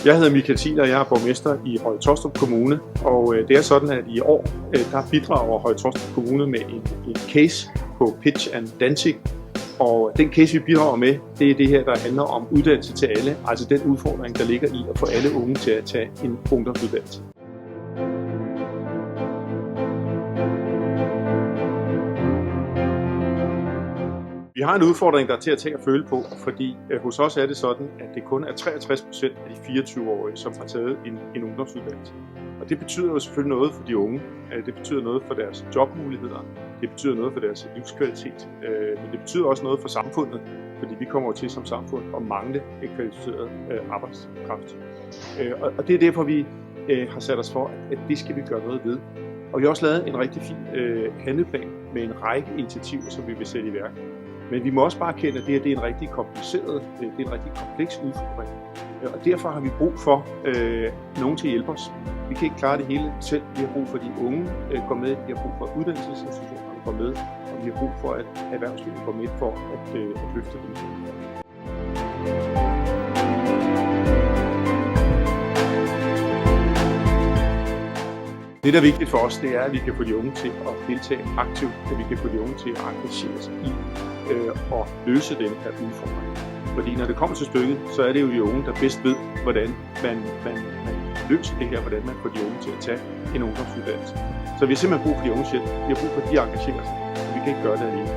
Jeg hedder Michael Thiler, og jeg er borgmester i Høje-Taastrup Kommune, og det er sådan, at i år der bidrager Høje-Taastrup Kommune med en case på Pitch and Danzig, og den case, vi bidrager med, det er det her, der handler om uddannelse til alle, altså den udfordring, der ligger i at få alle unge til at tage en ungdomsuddannelse. Vi har en udfordring, der er til at tage og føle på, fordi hos os er det sådan, at det kun er 63% af de 24-årige, som har taget en ungdomsuddannelse. Og det betyder jo selvfølgelig noget for de unge. Det betyder noget for deres jobmuligheder. Det betyder noget for deres livskvalitet. Men det betyder også noget for samfundet, fordi vi kommer til som samfund at mangle kvalificeret arbejdskraft. Og det er derfor, vi har sat os for, at det skal vi gøre noget ved. Og vi har også lavet en rigtig fin handleplan med en række initiativer, som vi vil sætte i værk. Men vi må også bare erkende, at det her det er en rigtig kompliceret, det er en rigtig kompleks udfordring. Og derfor har vi brug for nogen til at hjælpe os. Vi kan ikke klare det hele selv. Vi har brug for, at de unge går med. Vi har brug for, at uddannelsesinstitutionerne går med. Og vi har brug for, at erhvervslivet går med for at løfte dem. Det, der er vigtigt for os, det er, at vi kan få de unge til at deltage aktivt, at vi kan få de unge til at engagere sig i og løse den her udfordring. Fordi når det kommer til stykket, så er det jo de unge, der bedst ved, hvordan man løser det her, hvordan man får de unge til at tage en ungdomsuddannelse. Så vi har simpelthen brug for de unges hjælp. Vi har brug for, at de engagerer sig, og vi kan ikke gøre det alene.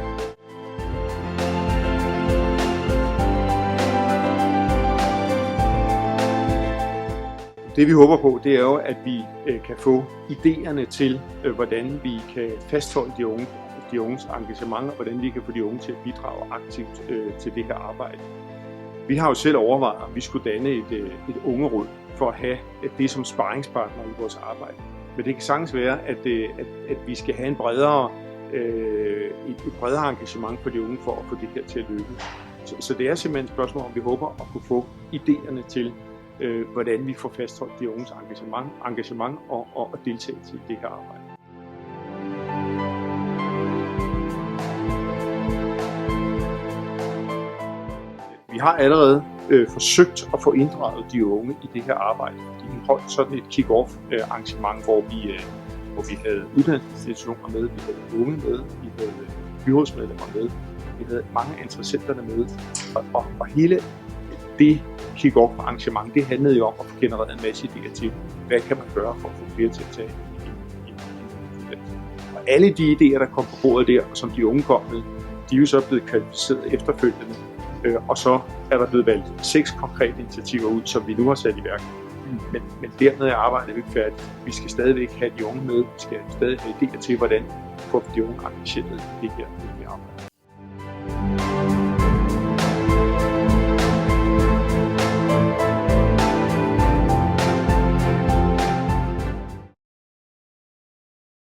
Det vi håber på, det er jo, at vi kan få idéerne til, hvordan vi kan fastholde de unges engagement, og hvordan vi kan få de unge til at bidrage aktivt til det her arbejde. Vi har jo selv overvejet, at vi skulle danne et ungeråd for at have det som sparringspartner i vores arbejde. Men det kan sagtens være, at vi skal have et bredere engagement for de unge for at få det her til at lykkes. Så det er simpelthen et spørgsmål, om vi håber at kunne få idéerne til, hvordan vi får fastholdt de unges engagement og deltagelse i det her arbejde. Vi har allerede forsøgt at få inddraget de unge i det her arbejde. Vi holdt sådan et kick-off arrangement, hvor vi havde uddannelsesinstitutioner med, vi havde unge med, vi havde byrådsmedlemmer med, vi havde mange af interessenterne med, og hele det kick-off arrangement, det handlede jo om at få genereret en masse idéer til, hvad kan man gøre for at få flere til at tage en uddannelse. Og alle de idéer, der kom på bordet der, og som de unge kom med, de er jo så blevet kvalificeret efterfølgende, og så er der blevet valgt 6 konkrete initiativer ud, som vi nu har sat i værk. Men dermed er arbejdet ikke færdigt. Vi skal stadigvæk have de unge med, vi skal stadig have idéer til, hvordan får vi de unge engageret i det her arbejde.